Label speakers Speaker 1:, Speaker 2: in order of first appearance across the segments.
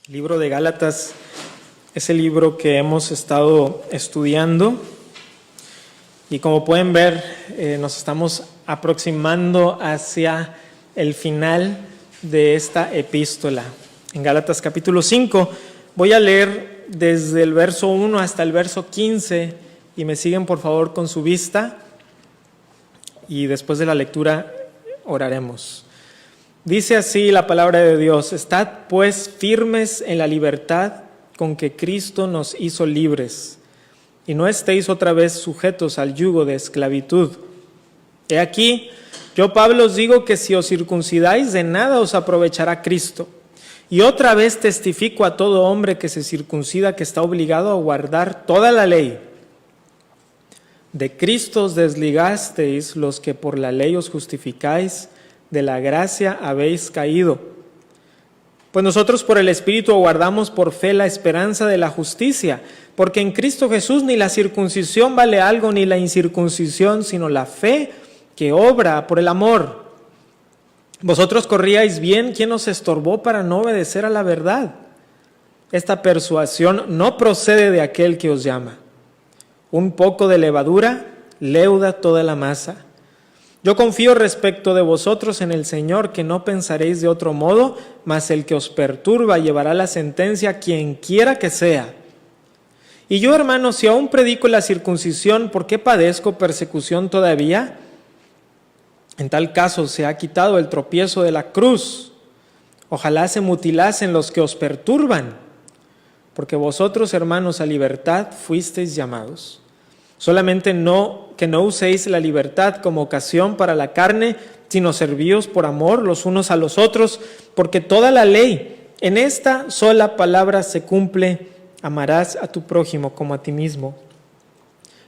Speaker 1: El libro de Gálatas es el libro que hemos estado estudiando y como pueden ver nos estamos aproximando hacia el final de esta epístola. En Gálatas capítulo 5 voy a leer desde el verso 1 hasta el verso 15 y me siguen por favor con su vista y después de la lectura oraremos. Dice así la palabra de Dios: estad pues firmes en la libertad con que Cristo nos hizo libres, y no estéis otra vez sujetos al yugo de esclavitud. He aquí, yo Pablo os digo que si os circuncidáis, de nada os aprovechará Cristo. Y otra vez testifico a todo hombre que se circuncida que está obligado a guardar toda la ley. De Cristo os desligasteis los que por la ley os justificáis, de la gracia habéis caído. Pues nosotros por el Espíritu aguardamos por fe la esperanza de la justicia, porque en Cristo Jesús ni la circuncisión vale algo ni la incircuncisión, sino la fe que obra por el amor. Vosotros corríais bien, ¿quién os estorbó para no obedecer a la verdad? Esta persuasión no procede de aquel que os llama. Un poco de levadura leuda toda la masa. Yo confío respecto de vosotros en el Señor, que no pensaréis de otro modo, mas el que os perturba llevará la sentencia, quien quiera que sea. Y yo, hermanos, si aún predico la circuncisión, ¿por qué padezco persecución todavía? En tal caso se ha quitado el tropiezo de la cruz. Ojalá se mutilasen los que os perturban, porque vosotros, hermanos, a libertad fuisteis llamados. Solamente que no uséis la libertad como ocasión para la carne, sino servíos por amor los unos a los otros, porque toda la ley en esta sola palabra se cumple: amarás a tu prójimo como a ti mismo.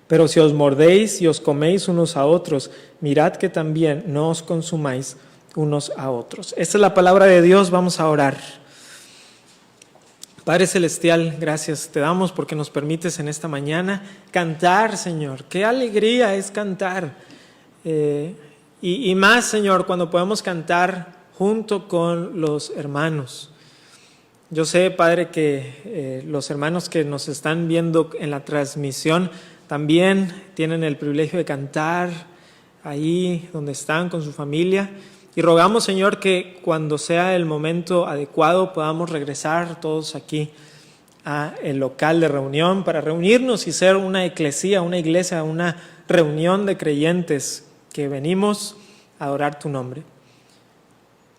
Speaker 1: Pero si os mordéis y os coméis unos a otros, mirad que también no os consumáis unos a otros. Esta es la palabra de Dios. Vamos a orar. Padre Celestial, gracias te damos porque nos permites en esta mañana cantar, Señor. Qué alegría es cantar. Y más, Señor, cuando podemos cantar junto con los hermanos. Yo sé, Padre, que los hermanos que nos están viendo en la transmisión también tienen el privilegio de cantar ahí donde están con su familia. Y rogamos, Señor, que cuando sea el momento adecuado podamos regresar todos aquí al local de reunión para reunirnos y ser una eclesía, una iglesia, una reunión de creyentes que venimos a adorar tu nombre.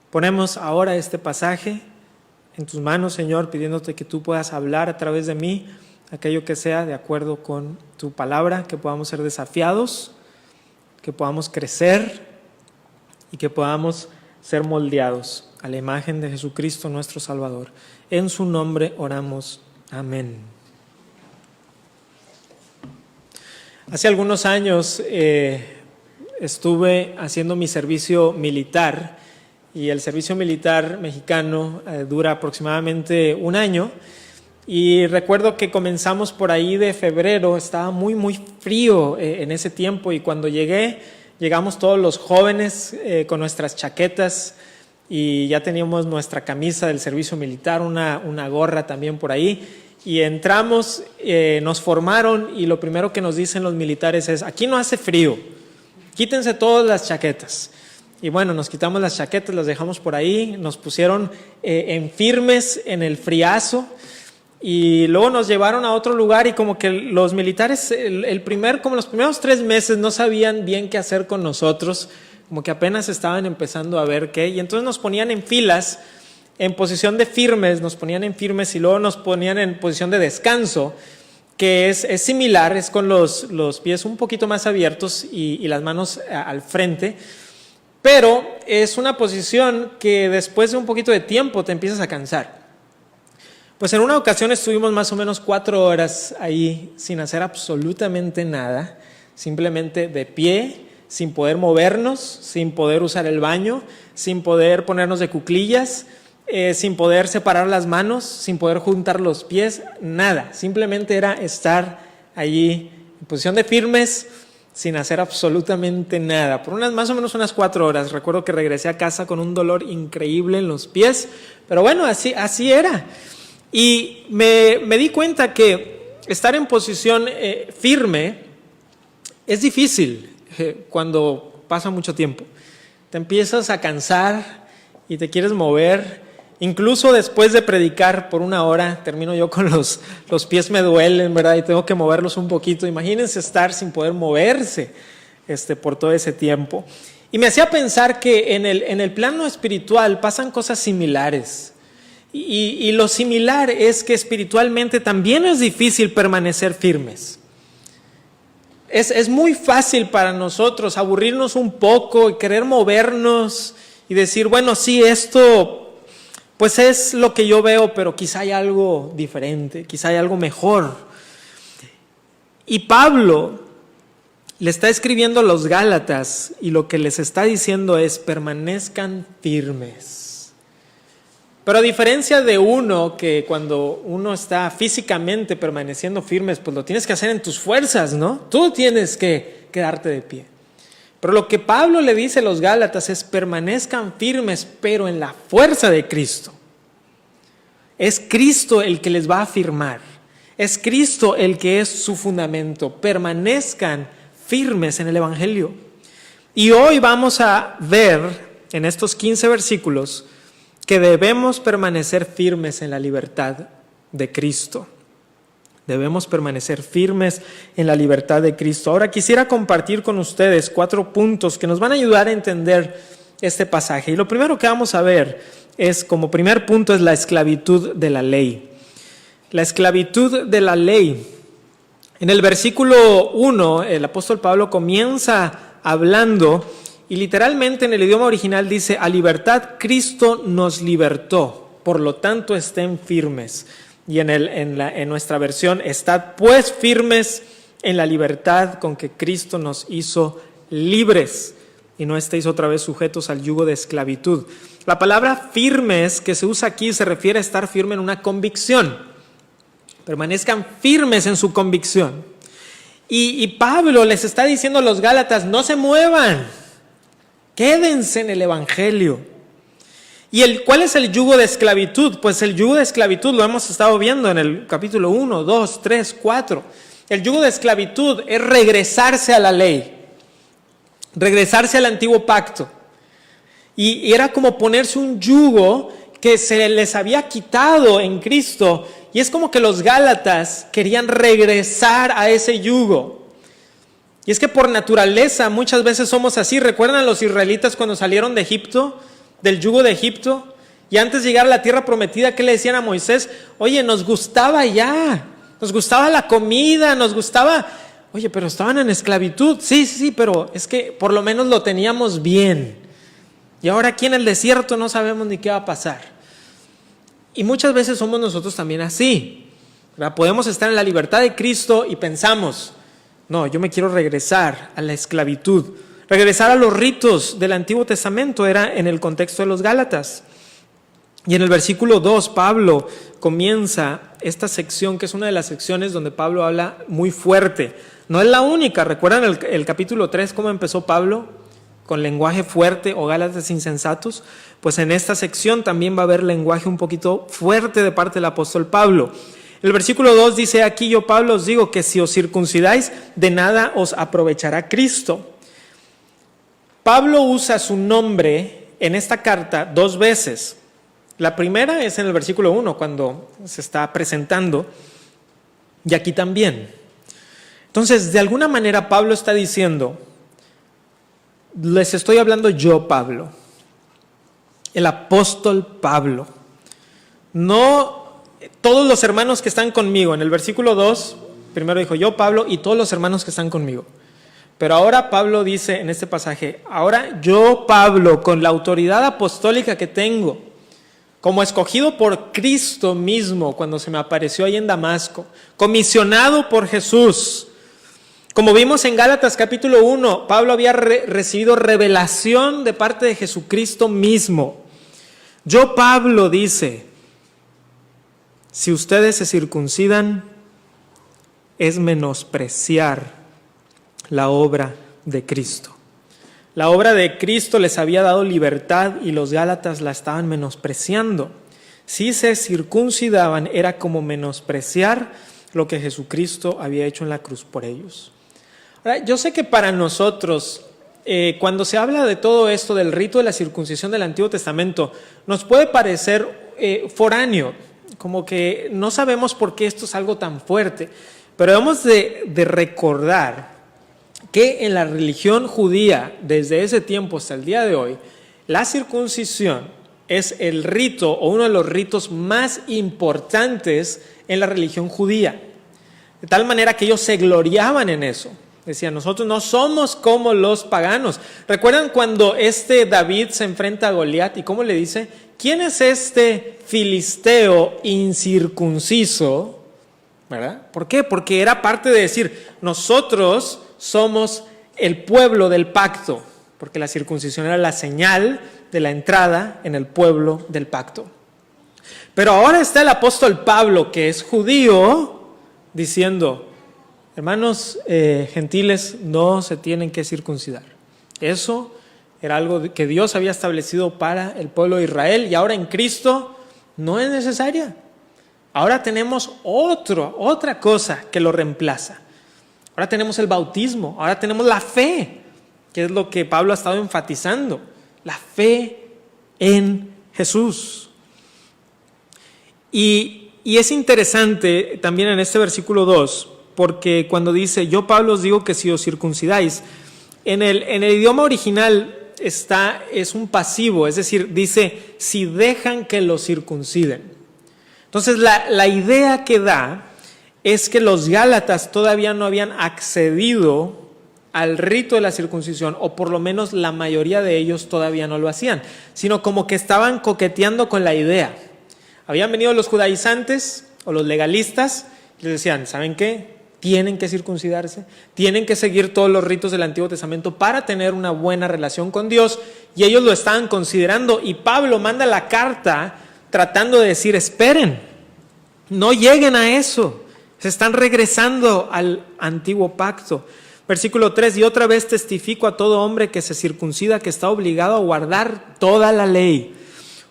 Speaker 1: Ponemos ahora este pasaje en tus manos, Señor, pidiéndote que tú puedas hablar a través de mí aquello que sea de acuerdo con tu palabra, que podamos ser desafiados, que podamos crecer y que podamos ser moldeados a la imagen de Jesucristo nuestro Salvador. En su nombre oramos. Amén. Hace algunos años estuve haciendo mi servicio militar y el servicio militar mexicano dura aproximadamente un año. Y recuerdo que comenzamos por ahí de febrero, estaba muy frío en ese tiempo y cuando llegamos todos los jóvenes con nuestras chaquetas y ya teníamos nuestra camisa del servicio militar, una gorra también por ahí, y entramos, nos formaron y lo primero que nos dicen los militares es: aquí no hace frío, quítense todas las chaquetas. Y bueno, nos quitamos las chaquetas, las dejamos por ahí, nos pusieron en firmes en el friazo. Y luego nos llevaron a otro lugar y como que los militares como los primeros 3 meses no sabían bien qué hacer con nosotros, como que apenas estaban empezando a ver qué, y entonces nos ponían en filas, en posición de firmes, nos ponían en firmes y luego nos ponían en posición de descanso, que es similar, es con los pies un poquito más abiertos y las manos al frente, pero es una posición que después de un poquito de tiempo te empiezas a cansar. Pues en una ocasión estuvimos más o menos 4 horas ahí sin hacer absolutamente nada, simplemente de pie, sin poder movernos, sin poder usar el baño, sin poder ponernos de cuclillas, sin poder separar las manos, sin poder juntar los pies, nada. Simplemente era estar allí en posición de firmes, sin hacer absolutamente nada, por más o menos unas 4 horas. Recuerdo que regresé a casa con un dolor increíble en los pies, pero bueno, así era. Y me di cuenta que estar en posición firme es difícil cuando pasa mucho tiempo. Te empiezas a cansar y te quieres mover. Incluso después de predicar por 1 hora, termino yo con los pies me duelen, ¿verdad? Y tengo que moverlos un poquito. Imagínense estar sin poder moverse por todo ese tiempo. Y me hacía pensar que en el plano espiritual pasan cosas similares. Y lo similar es que espiritualmente también es difícil permanecer firmes. Es muy fácil para nosotros aburrirnos un poco y querer movernos y decir, bueno, sí, esto pues es lo que yo veo, pero quizá hay algo diferente, quizá hay algo mejor. Y Pablo le está escribiendo a los Gálatas y lo que les está diciendo es: permanezcan firmes. Pero a diferencia de uno, que cuando uno está físicamente permaneciendo firmes, pues lo tienes que hacer en tus fuerzas, ¿no? Tú tienes que quedarte de pie. Pero lo que Pablo le dice a los Gálatas es: permanezcan firmes, pero en la fuerza de Cristo. Es Cristo el que les va a afirmar. Es Cristo el que es su fundamento. Permanezcan firmes en el Evangelio. Y hoy vamos a ver en estos 15 versículos que debemos permanecer firmes en la libertad de Cristo. Debemos permanecer firmes en la libertad de Cristo. Ahora quisiera compartir con ustedes 4 puntos que nos van a ayudar a entender este pasaje. Y lo primero que vamos a ver es, como primer punto, es la esclavitud de la ley. La esclavitud de la ley. En el versículo 1, el apóstol Pablo comienza hablando y literalmente en el idioma original dice: a libertad Cristo nos libertó, por lo tanto estén firmes. Y en nuestra versión: estad pues firmes en la libertad con que Cristo nos hizo libres, y no estéis otra vez sujetos al yugo de esclavitud. La palabra firmes que se usa aquí se refiere a estar firme en una convicción. Permanezcan firmes en su convicción. Y Pablo les está diciendo a los Gálatas: no se muevan, quédense en el Evangelio. ¿Y cuál es el yugo de esclavitud? Pues el yugo de esclavitud lo hemos estado viendo en el capítulo 1, 2, 3, 4. El yugo de esclavitud es regresarse a la ley, regresarse al antiguo pacto. Y era como ponerse un yugo que se les había quitado en Cristo. Y es como que los Gálatas querían regresar a ese yugo. Y es que por naturaleza muchas veces somos así. ¿Recuerdan a los israelitas cuando salieron de Egipto, del yugo de Egipto? Y antes de llegar a la tierra prometida, ¿qué le decían a Moisés? Oye, nos gustaba ya, nos gustaba la comida, nos gustaba... Oye, pero estaban en esclavitud. Sí, pero es que por lo menos lo teníamos bien. Y ahora aquí en el desierto no sabemos ni qué va a pasar. Y muchas veces somos nosotros también así, ¿verdad? Podemos estar en la libertad de Cristo y pensamos: no, yo me quiero regresar a la esclavitud. Regresar a los ritos del Antiguo Testamento era en el contexto de los Gálatas. Y en el versículo 2, Pablo comienza esta sección, que es una de las secciones donde Pablo habla muy fuerte. No es la única. ¿Recuerdan el capítulo 3 cómo empezó Pablo? Con lenguaje fuerte, o Gálatas insensatos. Pues en esta sección también va a haber lenguaje un poquito fuerte de parte del apóstol Pablo. El versículo 2 dice: aquí yo, Pablo, os digo que si os circuncidáis, de nada os aprovechará Cristo. Pablo usa su nombre en esta carta 2 veces. La primera es en el versículo 1, cuando se está presentando, y aquí también. Entonces, de alguna manera Pablo está diciendo: les estoy hablando yo, Pablo, el apóstol Pablo, no todos los hermanos que están conmigo. En el versículo 2, primero dijo yo, Pablo, y todos los hermanos que están conmigo. Pero ahora Pablo dice en este pasaje: ahora yo, Pablo, con la autoridad apostólica que tengo, como escogido por Cristo mismo cuando se me apareció ahí en Damasco, comisionado por Jesús. Como vimos en Gálatas capítulo 1, Pablo había recibido revelación de parte de Jesucristo mismo. Yo, Pablo, dice: si ustedes se circuncidan, es menospreciar la obra de Cristo. La obra de Cristo les había dado libertad y los Gálatas la estaban menospreciando. Si se circuncidaban era como menospreciar lo que Jesucristo había hecho en la cruz por ellos. Ahora, yo sé que para nosotros, cuando se habla de todo esto del rito de la circuncisión del Antiguo Testamento, nos puede parecer foráneo, como que no sabemos por qué esto es algo tan fuerte, pero debemos de recordar que en la religión judía, desde ese tiempo hasta el día de hoy, la circuncisión es el rito o uno de los ritos más importantes en la religión judía, de tal manera que ellos se gloriaban en eso. Decían, nosotros no somos como los paganos. ¿Recuerdan cuando David se enfrenta a Goliat y cómo le dice? ¿Quién es este filisteo incircunciso? ¿Verdad? ¿Por qué? Porque era parte de decir, nosotros somos el pueblo del pacto, porque la circuncisión era la señal de la entrada en el pueblo del pacto. Pero ahora está el apóstol Pablo, que es judío, diciendo, hermanos gentiles, no se tienen que circuncidar. Eso era algo que Dios había establecido para el pueblo de Israel y ahora en Cristo no es necesaria. Ahora tenemos otra cosa que lo reemplaza. Ahora tenemos el bautismo, ahora tenemos la fe, que es lo que Pablo ha estado enfatizando, la fe en Jesús. Y es interesante también en este versículo 2, porque cuando dice, yo Pablo os digo que si os circuncidáis, en el idioma original es un pasivo, es decir, dice, si dejan que lo circunciden. Entonces la idea que da es que los gálatas todavía no habían accedido al rito de la circuncisión, o por lo menos la mayoría de ellos todavía no lo hacían, sino como que estaban coqueteando con la idea. Habían venido los judaizantes o los legalistas y les decían, ¿saben qué? Tienen que circuncidarse, tienen que seguir todos los ritos del Antiguo Testamento para tener una buena relación con Dios, y ellos lo estaban considerando, y Pablo manda la carta tratando de decir, esperen, no lleguen a eso, se están regresando al antiguo pacto. Versículo 3, y otra vez testifico a todo hombre que se circuncida que está obligado a guardar toda la ley.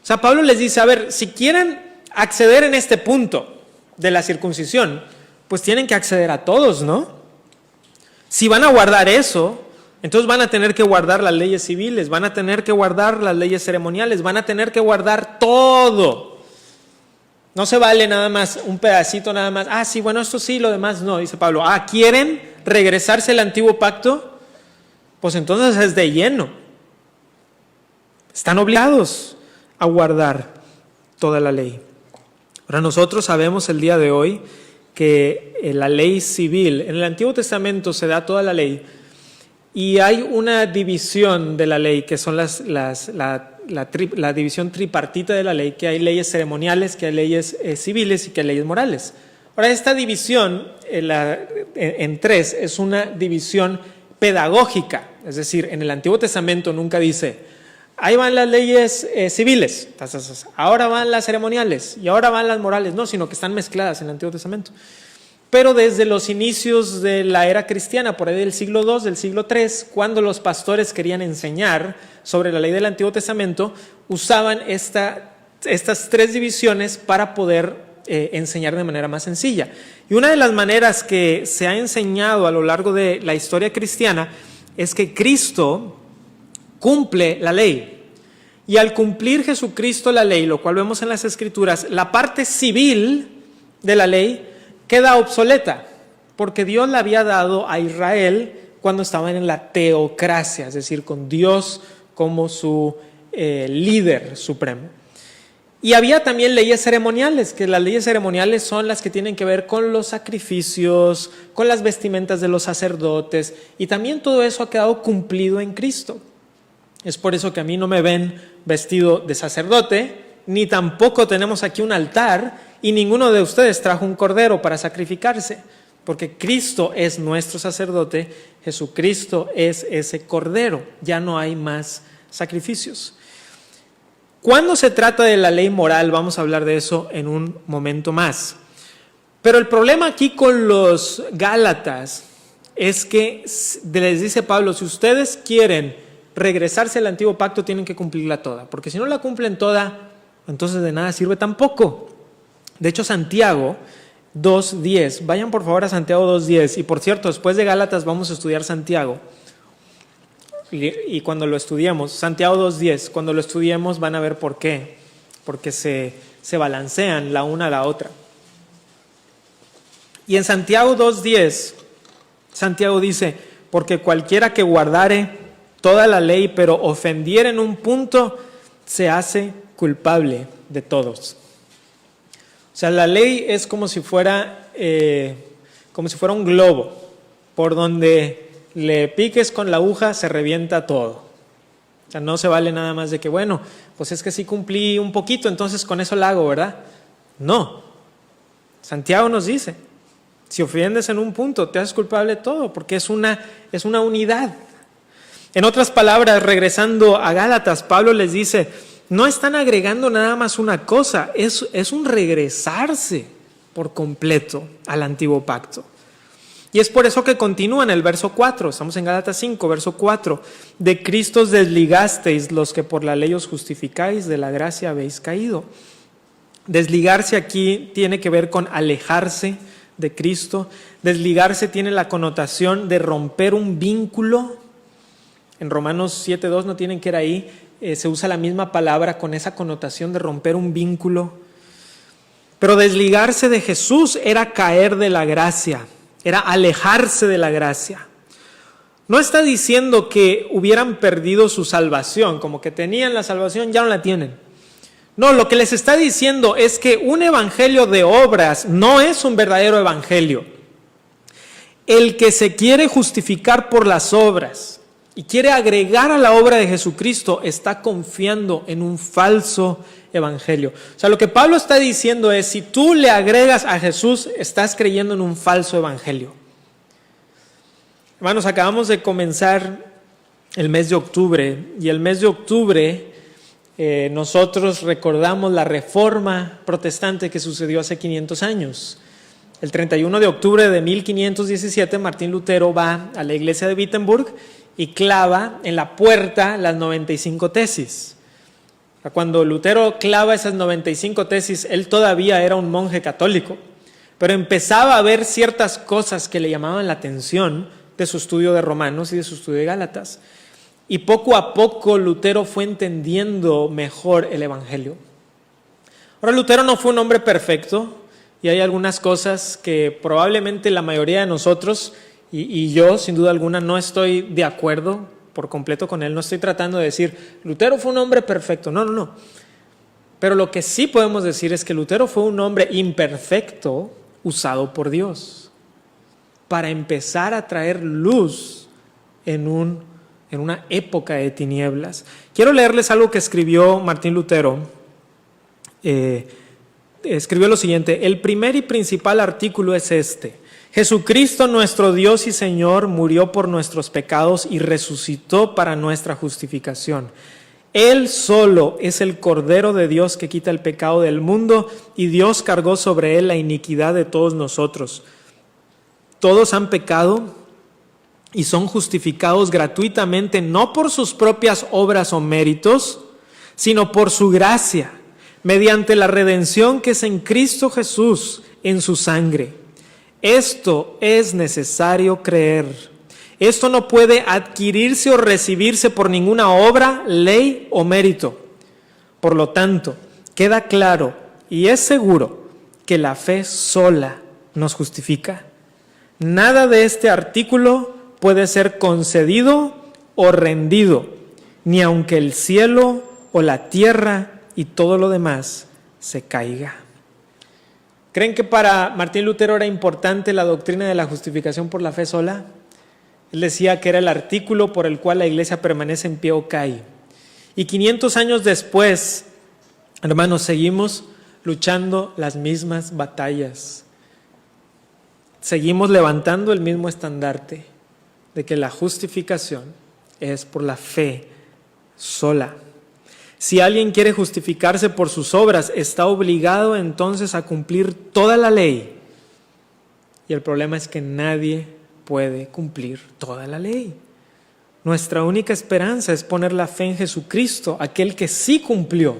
Speaker 1: O sea, Pablo les dice, a ver, si quieren acceder en este punto de la circuncisión, pues tienen que acceder a todos, ¿no? Si van a guardar eso, entonces van a tener que guardar las leyes civiles, van a tener que guardar las leyes ceremoniales, van a tener que guardar todo. No se vale nada más, un pedacito nada más. Ah, sí, bueno, esto sí, lo demás no, dice Pablo. Ah, ¿quieren regresarse al antiguo pacto? Pues entonces es de lleno. Están obligados a guardar toda la ley. Ahora nosotros sabemos el día de hoy que la ley civil, en el Antiguo Testamento se da toda la ley y hay una división de la ley que son la división tripartita de la ley, que hay leyes ceremoniales, que hay leyes civiles y que hay leyes morales. Ahora, esta división en tres es una división pedagógica, es decir, en el Antiguo Testamento nunca dice, ahí van las leyes civiles, ahora van las ceremoniales y ahora van las morales, no, sino que están mezcladas en el Antiguo Testamento. Pero desde los inicios de la era cristiana, por ahí del siglo II, del siglo III, cuando los pastores querían enseñar sobre la ley del Antiguo Testamento, usaban estas tres divisiones para poder enseñar de manera más sencilla. Y una de las maneras que se ha enseñado a lo largo de la historia cristiana es que Cristo cumple la ley. Y al cumplir Jesucristo la ley, lo cual vemos en las Escrituras, la parte civil de la ley queda obsoleta, porque Dios la había dado a Israel cuando estaban en la teocracia, es decir, con Dios como su líder supremo. Y había también leyes ceremoniales, que las leyes ceremoniales son las que tienen que ver con los sacrificios, con las vestimentas de los sacerdotes, y también todo eso ha quedado cumplido en Cristo. Es por eso que a mí no me ven vestido de sacerdote, ni tampoco tenemos aquí un altar, y ninguno de ustedes trajo un cordero para sacrificarse, porque Cristo es nuestro sacerdote, Jesucristo es ese cordero, ya no hay más sacrificios. Cuando se trata de la ley moral, vamos a hablar de eso en un momento más. Pero el problema aquí con los gálatas es que les dice Pablo, si ustedes quieren regresarse al antiguo pacto, tienen que cumplirla toda, porque si no la cumplen toda, entonces de nada sirve tampoco. De hecho, Santiago 2:10, vayan por favor a Santiago 2:10, y por cierto, después de Gálatas vamos a estudiar Santiago, y cuando lo estudiemos, Santiago 2:10, cuando lo estudiemos van a ver por qué, porque se balancean la una a la otra. Y en Santiago 2:10, Santiago dice, porque cualquiera que guardare toda la ley, pero ofendiere en un punto, se hace culpable de todos. O sea, la ley es como si fuera un globo, por donde le piques con la aguja se revienta todo. O sea, no se vale nada más de que, bueno, pues es que sí cumplí un poquito, entonces con eso la hago, ¿verdad? No. Santiago nos dice, si ofendes en un punto, te haces culpable de todo, porque es una unidad. En otras palabras, regresando a Gálatas, Pablo les dice, no están agregando nada más una cosa, es un regresarse por completo al antiguo pacto. Y es por eso que continúa en el verso 4, estamos en Gálatas 5, verso 4, de Cristo os desligasteis los que por la ley os justificáis, de la gracia habéis caído. Desligarse aquí tiene que ver con alejarse de Cristo. Desligarse tiene la connotación de romper un vínculo. En Romanos 7:2 no tienen que ir ahí, se usa la misma palabra con esa connotación de romper un vínculo. Pero desligarse de Jesús era caer de la gracia, era alejarse de la gracia. No está diciendo que hubieran perdido su salvación, como que tenían la salvación, ya no la tienen. No, lo que les está diciendo es que un evangelio de obras no es un verdadero evangelio. El que se quiere justificar por las obras y quiere agregar a la obra de Jesucristo está confiando en un falso evangelio. O sea, lo que Pablo está diciendo es, si tú le agregas a Jesús, estás creyendo en un falso evangelio. Hermanos, acabamos de comenzar el mes de octubre, y el mes de octubre nosotros recordamos la reforma protestante que sucedió hace 500 años. El 31 de octubre de 1517, Martín Lutero va a la iglesia de Wittenberg y clava en la puerta las 95 tesis. Cuando Lutero clava esas 95 tesis, él todavía era un monje católico, pero empezaba a ver ciertas cosas que le llamaban la atención de su estudio de Romanos y de su estudio de Gálatas. Y poco a poco Lutero fue entendiendo mejor el evangelio. Ahora, Lutero no fue un hombre perfecto, y hay algunas cosas que probablemente la mayoría de nosotros, y yo sin duda alguna no estoy de acuerdo por completo con él. No estoy tratando de decir, Lutero fue un hombre perfecto. No. Pero lo que sí podemos decir es que Lutero fue un hombre imperfecto usado por Dios para empezar a traer luz en una época de tinieblas. Quiero leerles algo que escribió Martín Lutero. Escribió lo siguiente: el primer y principal artículo es este: Jesucristo nuestro Dios y Señor murió por nuestros pecados y resucitó para nuestra justificación. Él solo es el Cordero de Dios que quita el pecado del mundo, y Dios cargó sobre él la iniquidad de todos nosotros. Todos han pecado y son justificados gratuitamente, no por sus propias obras o méritos, sino por su gracia, mediante la redención que es en Cristo Jesús, en su sangre. Esto es necesario creer. Esto no puede adquirirse o recibirse por ninguna obra, ley o mérito. Por lo tanto, queda claro y es seguro que la fe sola nos justifica. Nada de este artículo puede ser concedido o rendido, ni aunque el cielo o la tierra y todo lo demás se caiga. ¿Creen que para Martín Lutero era importante la doctrina de la justificación por la fe sola? Él decía que era el artículo por el cual la iglesia permanece en pie o cae. Y 500 años después, hermanos, seguimos luchando las mismas batallas. Seguimos levantando el mismo estandarte de que la justificación es por la fe sola. Si alguien quiere justificarse por sus obras, está obligado entonces a cumplir toda la ley. Y el problema es que nadie puede cumplir toda la ley. Nuestra única esperanza es poner la fe en Jesucristo, aquel que sí cumplió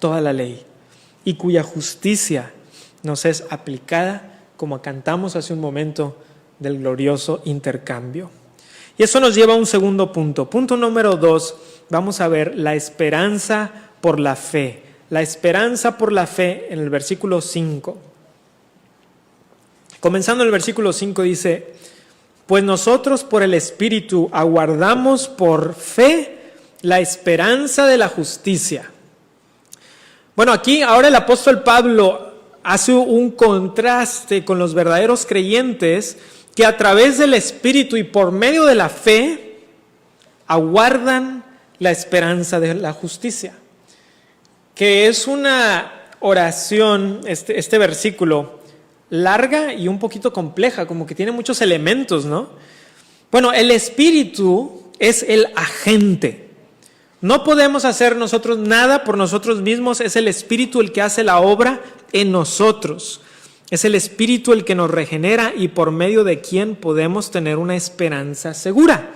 Speaker 1: toda la ley y cuya justicia nos es aplicada, como cantamos hace un momento, del glorioso intercambio. Y eso nos lleva a un segundo punto. Punto número 2, vamos a ver la esperanza por la fe. La esperanza por la fe en el versículo 5. Comenzando el versículo 5 dice: pues nosotros por el Espíritu aguardamos por fe la esperanza de la justicia. Bueno, aquí ahora el apóstol Pablo hace un contraste con los verdaderos creyentes que a través del Espíritu y por medio de la fe aguardan la esperanza de la justicia, que es una oración, este versículo, larga y un poquito compleja, como que tiene muchos elementos, ¿no? Bueno, el Espíritu es el agente. No podemos hacer nosotros nada por nosotros mismos, es el Espíritu el que hace la obra en nosotros. Es el Espíritu el que nos regenera y por medio de quien podemos tener una esperanza segura.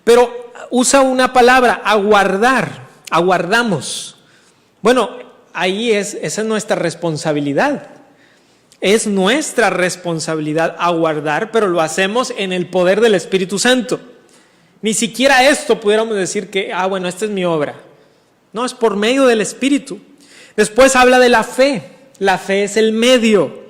Speaker 1: Pero usa una palabra, aguardar, aguardamos. Bueno, esa es nuestra responsabilidad. Es nuestra responsabilidad aguardar, pero lo hacemos en el poder del Espíritu Santo. Ni siquiera esto pudiéramos decir que, bueno, esta es mi obra. No, es por medio del Espíritu. Después habla de la fe. La fe es el medio.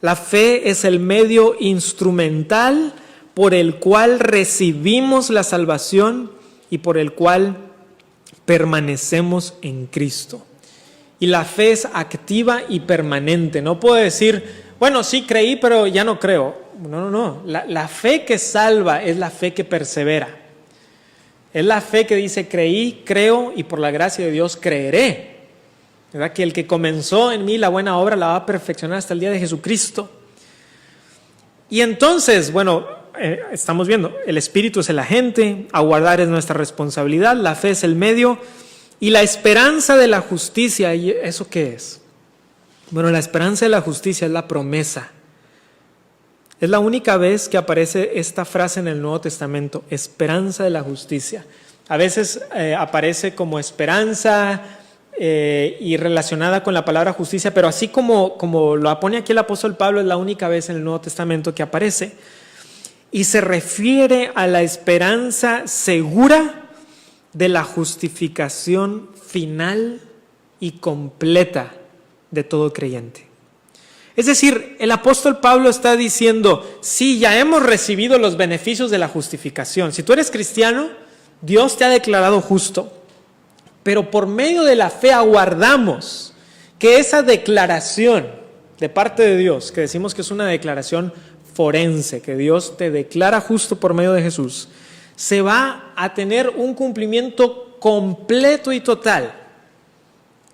Speaker 1: La fe es el medio instrumental por el cual recibimos la salvación y por el cual permanecemos en Cristo. Y la fe es activa y permanente. No puedo decir, bueno, sí creí, pero ya no creo. No. La fe que salva es la fe que persevera. Es la fe que dice, creí, creo y por la gracia de Dios creeré. ¿Verdad? Que el que comenzó en mí la buena obra la va a perfeccionar hasta el día de Jesucristo. Y entonces, bueno, estamos viendo, el Espíritu es el agente, aguardar es nuestra responsabilidad, la fe es el medio. Y la esperanza de la justicia, ¿y eso qué es? Bueno, la esperanza de la justicia es la promesa. Es la única vez que aparece esta frase en el Nuevo Testamento, esperanza de la justicia. A veces aparece como esperanza y relacionada con la palabra justicia, pero así como lo pone aquí el apóstol Pablo, es la única vez en el Nuevo Testamento que aparece. Y se refiere a la esperanza segura de la justificación final y completa de todo creyente. Es decir, el apóstol Pablo está diciendo, sí, ya hemos recibido los beneficios de la justificación. Si tú eres cristiano, Dios te ha declarado justo, pero por medio de la fe aguardamos que esa declaración de parte de Dios, que decimos que es una declaración forense, que Dios te declara justo por medio de Jesús, se va a tener un cumplimiento completo y total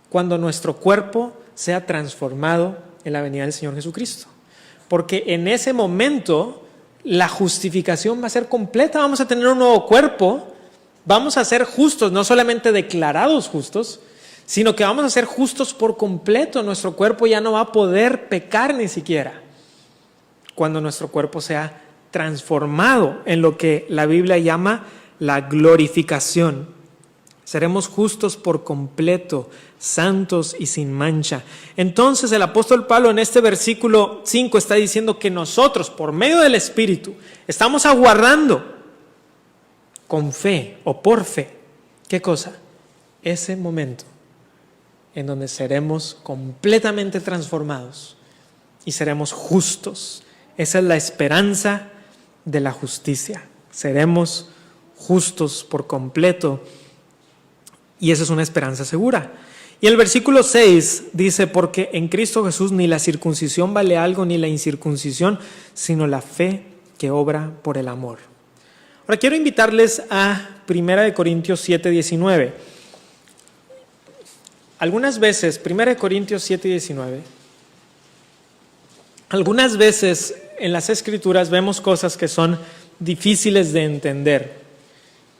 Speaker 1: cuando nuestro cuerpo sea transformado en la venida del Señor Jesucristo. Porque en ese momento la justificación va a ser completa, vamos a tener un nuevo cuerpo, vamos a ser justos, no solamente declarados justos, sino que vamos a ser justos por completo. Nuestro cuerpo ya no va a poder pecar ni siquiera cuando nuestro cuerpo sea transformado en lo que la Biblia llama la glorificación. Seremos justos por completo, santos y sin mancha. Entonces el apóstol Pablo en este versículo 5 está diciendo que nosotros, por medio del Espíritu, estamos aguardando con fe o por fe. ¿Qué cosa? Ese momento en donde seremos completamente transformados y seremos justos. Esa es la esperanza de la justicia. Seremos justos por completo y esa es una esperanza segura. Y el versículo 6 dice, porque en Cristo Jesús ni la circuncisión vale algo ni la incircuncisión, sino la fe que obra por el amor. Ahora quiero invitarles a 1 Corintios 7:19. Algunas veces, 1 Corintios 7:19, algunas veces en las Escrituras vemos cosas que son difíciles de entender.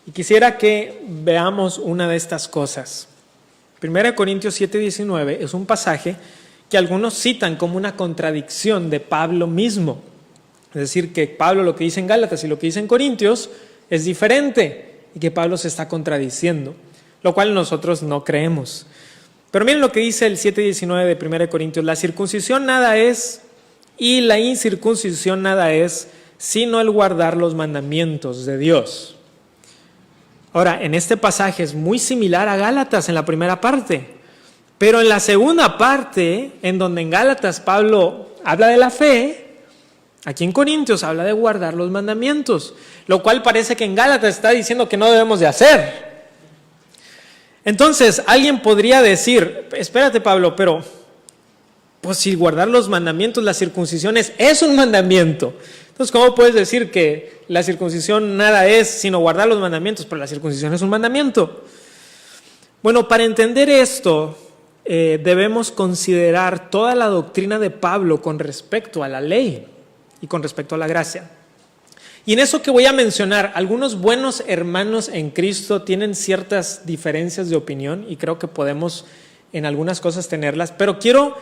Speaker 1: Y quisiera que veamos una de estas cosas. 1 Corintios 7:19 es un pasaje que algunos citan como una contradicción de Pablo mismo. Es decir, que Pablo lo que dice en Gálatas y lo que dice en Corintios es diferente y que Pablo se está contradiciendo, lo cual nosotros no creemos. Pero miren lo que dice el 7:19 de 1 Corintios: la circuncisión nada es y la incircuncisión nada es, sino el guardar los mandamientos de Dios. Ahora, en este pasaje es muy similar a Gálatas en la primera parte, pero en la segunda parte, en donde en Gálatas Pablo habla de la fe, aquí en Corintios habla de guardar los mandamientos, lo cual parece que en Gálatas está diciendo que no debemos de hacer. Entonces, alguien podría decir, espérate Pablo, pero pues si guardar los mandamientos, la circuncisión es un mandamiento. Entonces, ¿cómo puedes decir que la circuncisión nada es sino guardar los mandamientos? Pero la circuncisión es un mandamiento. Bueno, para entender esto, debemos considerar toda la doctrina de Pablo con respecto a la ley y con respecto a la gracia. Y en eso que voy a mencionar, algunos buenos hermanos en Cristo tienen ciertas diferencias de opinión y creo que podemos en algunas cosas tenerlas, pero quiero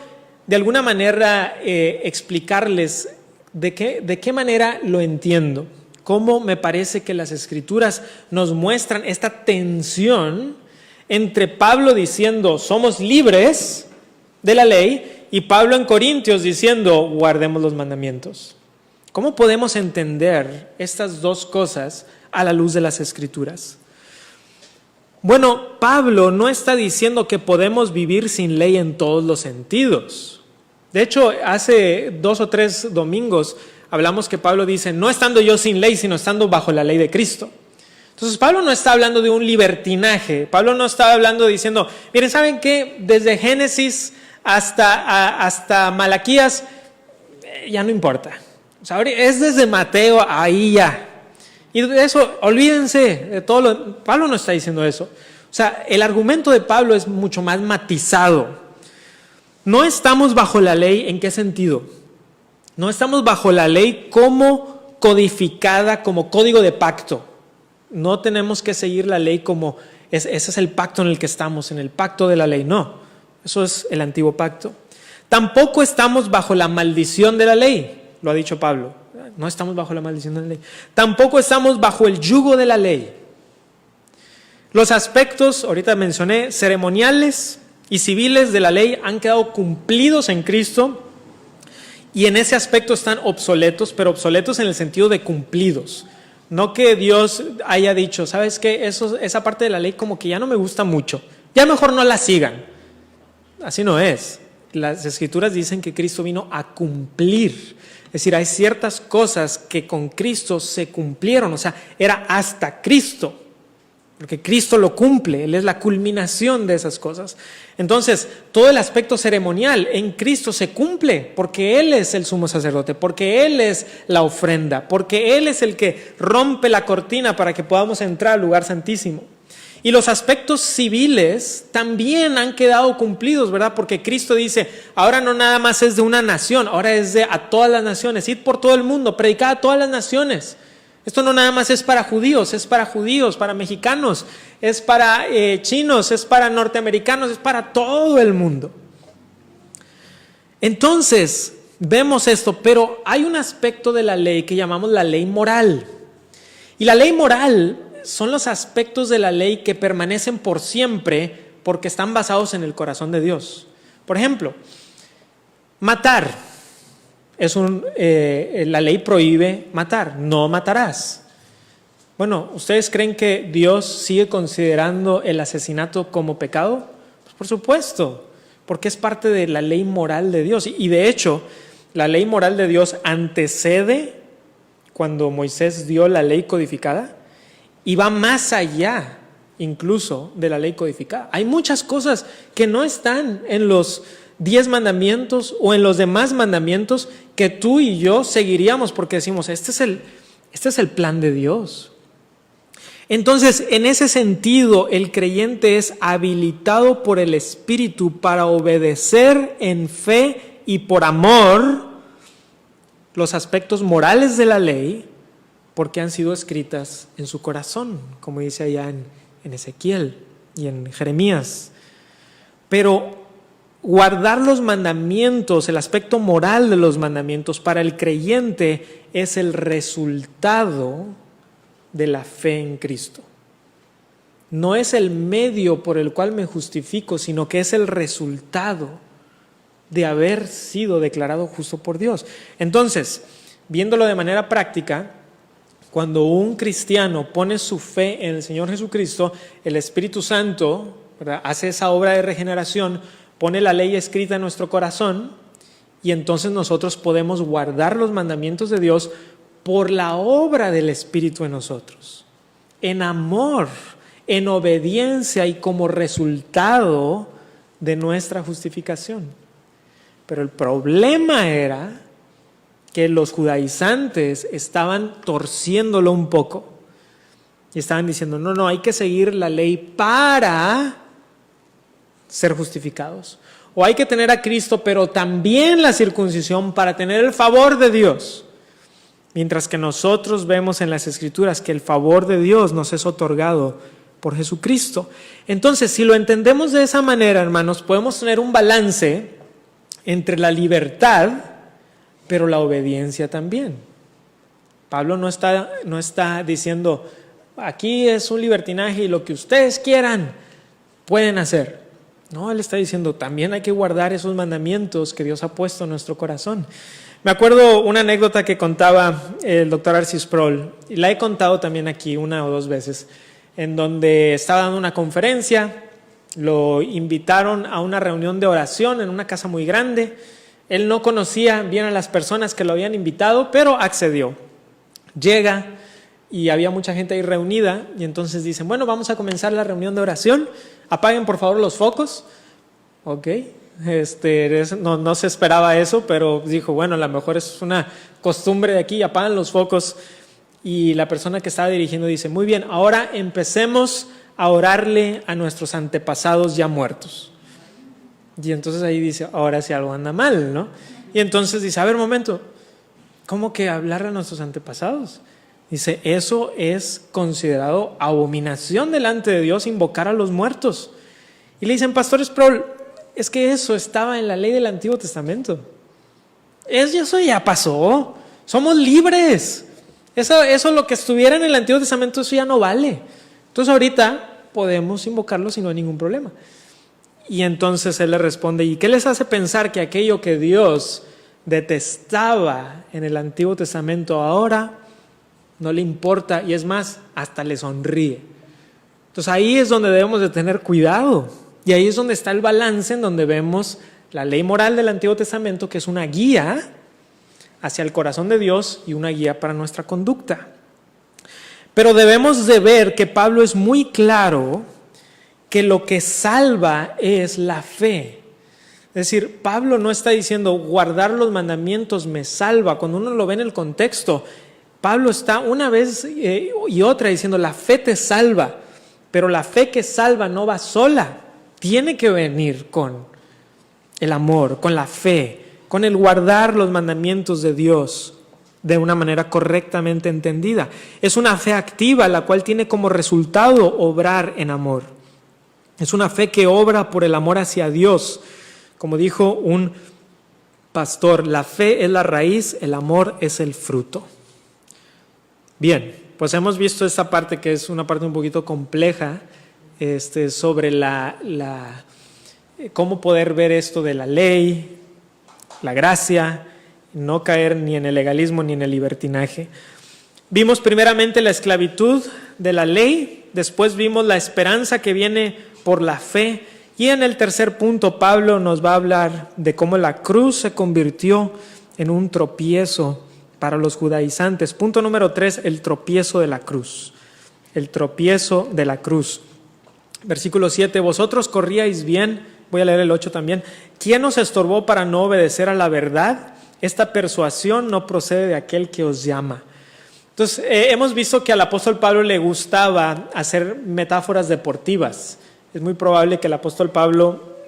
Speaker 1: de alguna manera explicarles de qué manera lo entiendo, cómo me parece que las Escrituras nos muestran esta tensión entre Pablo diciendo somos libres de la ley y Pablo en Corintios diciendo guardemos los mandamientos. ¿Cómo podemos entender estas dos cosas a la luz de las Escrituras? Bueno, Pablo no está diciendo que podemos vivir sin ley en todos los sentidos. De hecho, hace 2 o 3 domingos hablamos que Pablo dice, no estando yo sin ley, sino estando bajo la ley de Cristo. Entonces, Pablo no está hablando de un libertinaje. Pablo no está hablando diciendo, miren, ¿saben qué? Desde Génesis hasta Malaquías, ya no importa. O sea, es desde Mateo, ahí ya. Y de eso, olvídense de todo lo... Pablo no está diciendo eso. O sea, el argumento de Pablo es mucho más matizado. No estamos bajo la ley, ¿en qué sentido? No estamos bajo la ley como codificada, como código de pacto. No tenemos que seguir la ley como... ese es el pacto en el que estamos, en el pacto de la ley. No, eso es el antiguo pacto. Tampoco estamos bajo la maldición de la ley. Lo ha dicho Pablo, no estamos bajo la maldición de la ley. Tampoco estamos bajo el yugo de la ley. Los aspectos, ahorita mencioné, ceremoniales y civiles de la ley han quedado cumplidos en Cristo y en ese aspecto están obsoletos, pero obsoletos en el sentido de cumplidos. No que Dios haya dicho, ¿sabes qué? Esa parte de la ley como que ya no me gusta mucho, ya mejor no la sigan. Así no es. Las Escrituras dicen que Cristo vino a cumplir. Es decir, hay ciertas cosas que con Cristo se cumplieron, o sea, era hasta Cristo, porque Cristo lo cumple, Él es la culminación de esas cosas. Entonces, todo el aspecto ceremonial en Cristo se cumple, porque Él es el sumo sacerdote, porque Él es la ofrenda, porque Él es el que rompe la cortina para que podamos entrar al lugar santísimo. Y los aspectos civiles también han quedado cumplidos, ¿verdad? Porque Cristo dice, ahora no nada más es de una nación, ahora es de a todas las naciones, id por todo el mundo, predicad a todas las naciones. Esto no nada más es para judíos, para mexicanos, es para chinos, es para norteamericanos, es para todo el mundo. Entonces, vemos esto, pero hay un aspecto de la ley que llamamos la ley moral. Y la ley moral son los aspectos de la ley que permanecen por siempre porque están basados en el corazón de Dios. Por ejemplo, matar. La ley prohíbe matar, no matarás. Bueno, ¿ustedes creen que Dios sigue considerando el asesinato como pecado? Pues por supuesto, porque es parte de la ley moral de Dios. Y de hecho, la ley moral de Dios antecede cuando Moisés dio la ley codificada y va más allá incluso de la ley codificada. Hay muchas cosas que no están en los 10 mandamientos o en los demás mandamientos que tú y yo seguiríamos porque decimos, este es el plan de Dios. Entonces, en ese sentido, el creyente es habilitado por el Espíritu para obedecer en fe y por amor los aspectos morales de la ley porque han sido escritas en su corazón, como dice allá en Ezequiel y en Jeremías. Pero guardar los mandamientos, el aspecto moral de los mandamientos para el creyente es el resultado de la fe en Cristo. no es el medio por el cual me justifico, sino que es el resultado de haber sido declarado justo por Dios. Entonces, viéndolo de manera práctica, cuando un cristiano pone su fe en el Señor Jesucristo, el Espíritu Santo, ¿verdad?, hace esa obra de regeneración, pone la ley escrita en nuestro corazón, y entonces nosotros podemos guardar los mandamientos de Dios por la obra del Espíritu en nosotros, en amor, en obediencia y como resultado de nuestra justificación. Pero el problema era que los judaizantes estaban torciéndolo un poco y estaban diciendo, no, hay que seguir la ley para ser justificados. O hay que tener a Cristo, pero también la circuncisión para tener el favor de Dios. Mientras que nosotros vemos en las Escrituras que el favor de Dios nos es otorgado por Jesucristo. Entonces, si lo entendemos de esa manera, hermanos, podemos tener un balance entre la libertad, pero la obediencia también. Pablo no está diciendo, aquí es un libertinaje y lo que ustedes quieran pueden hacer. No, él está diciendo, también hay que guardar esos mandamientos que Dios ha puesto en nuestro corazón. Me acuerdo una anécdota que contaba el doctor R.C. Sproul, y la he contado también aquí 1 o 2 veces, en donde estaba dando una conferencia, lo invitaron a una reunión de oración en una casa muy grande. Él no conocía bien a las personas que lo habían invitado, pero accedió. Llega y había mucha gente ahí reunida, y entonces dicen, bueno, vamos a comenzar la reunión de oración, apaguen por favor los focos. Ok, no se esperaba eso, pero dijo, bueno, a lo mejor es una costumbre de aquí, apagan los focos. Y la persona que estaba dirigiendo dice, muy bien, ahora empecemos a orarle a nuestros antepasados ya muertos. Y entonces ahí dice, ahora sí algo anda mal, ¿no? Y entonces dice, a ver, un momento, ¿cómo que hablarle a nuestros antepasados? Dice, eso es considerado abominación delante de Dios, invocar a los muertos. Y le dicen, Pastor Sproul, es que eso estaba en la ley del Antiguo Testamento. Eso ya pasó, somos libres. Eso lo que estuviera en el Antiguo Testamento, eso ya no vale. Entonces ahorita podemos invocarlo sin no hay ningún problema. Y entonces él le responde, ¿y qué les hace pensar que aquello que Dios detestaba en el Antiguo Testamento ahora no le importa? Y es más, hasta le sonríe. Entonces ahí es donde debemos de tener cuidado. Y ahí es donde está el balance, en donde vemos la ley moral del Antiguo Testamento, que es una guía hacia el corazón de Dios y una guía para nuestra conducta. Pero debemos de ver que Pablo es muy claro que lo que salva es la fe. Es decir, Pablo no está diciendo guardar los mandamientos me salva. Cuando uno lo ve en el contexto, Pablo está una vez y otra diciendo la fe te salva, pero la fe que salva no va sola, tiene que venir con el amor, con la fe, con el guardar los mandamientos de Dios de una manera correctamente entendida. Es una fe activa, la cual tiene como resultado obrar en amor. Es una fe que obra por el amor hacia Dios. Como dijo un pastor, la fe es la raíz, el amor es el fruto. Bien, pues hemos visto esta parte que es una parte un poquito compleja, sobre cómo poder ver esto de la ley, la gracia, no caer ni en el legalismo ni en el libertinaje. Vimos primeramente la esclavitud de la ley, después vimos la esperanza que viene por la fe, y en el tercer punto Pablo nos va a hablar de cómo la cruz se convirtió en un tropiezo para los judaizantes. Punto número 3, el tropiezo de la cruz. El tropiezo de la cruz. Versículo 7, vosotros corríais bien, voy a leer el 8 también. ¿Quién os estorbó para no obedecer a la verdad? Esta persuasión no procede de aquel que os llama. Entonces, hemos visto que al apóstol Pablo le gustaba hacer metáforas deportivas. Es muy probable que el apóstol Pablo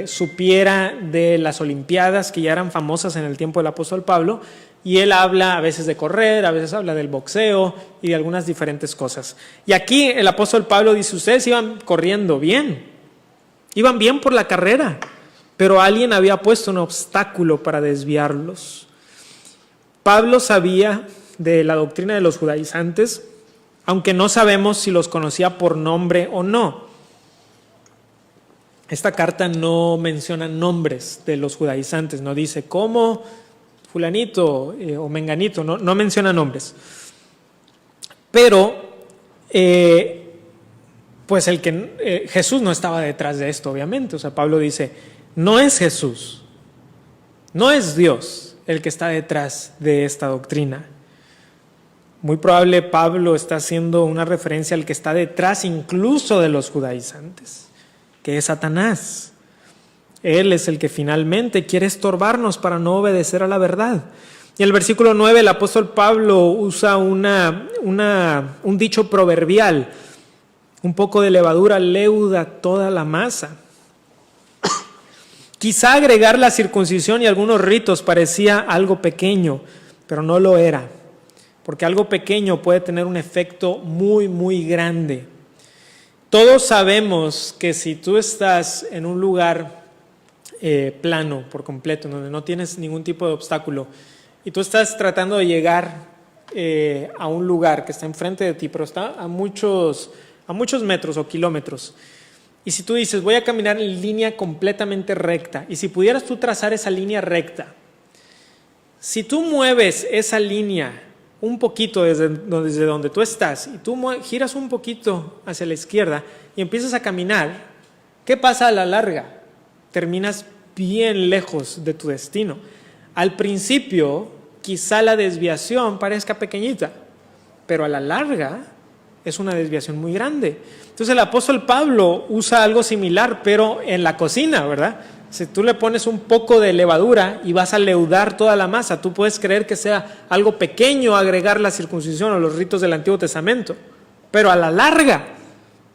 Speaker 1: supiera de las Olimpiadas que ya eran famosas en el tiempo del apóstol Pablo, y él habla a veces de correr, a veces habla del boxeo y de algunas diferentes cosas. Y aquí el apóstol Pablo dice, ustedes iban corriendo bien, iban bien por la carrera, pero alguien había puesto un obstáculo para desviarlos. Pablo sabía de la doctrina de los judaizantes, aunque no sabemos si los conocía por nombre o no. Esta carta no menciona nombres de los judaizantes, no dice cómo fulanito o menganito, no menciona nombres. Pero, pues Jesús no estaba detrás de esto, obviamente. O sea, Pablo dice, no es Jesús, no es Dios el que está detrás de esta doctrina. Muy probable Pablo está haciendo una referencia al que está detrás incluso de los judaizantes, que es Satanás. Él es el que finalmente quiere estorbarnos para no obedecer a la verdad. Y en el versículo 9 el apóstol Pablo usa un dicho proverbial: un poco de levadura leuda toda la masa. Quizá agregar la circuncisión y algunos ritos parecía algo pequeño, pero no lo era, porque algo pequeño puede tener un efecto muy, muy grande. Todos sabemos que si tú estás en un lugar plano por completo, donde no tienes ningún tipo de obstáculo, y tú estás tratando de llegar a un lugar que está enfrente de ti, pero está a muchos metros o kilómetros, y si tú dices, voy a caminar en línea completamente recta, y si pudieras tú trazar esa línea recta, si tú mueves esa línea un poquito desde donde tú estás y tú giras un poquito hacia la izquierda y empiezas a caminar, ¿qué pasa a la larga? Terminas bien lejos de tu destino. Al principio, quizá la desviación parezca pequeñita, pero a la larga es una desviación muy grande. Entonces el apóstol Pablo usa algo similar, pero en la cocina, ¿verdad? Si tú le pones un poco de levadura y vas a leudar toda la masa, tú puedes creer que sea algo pequeño agregar la circuncisión o los ritos del Antiguo Testamento, pero a la larga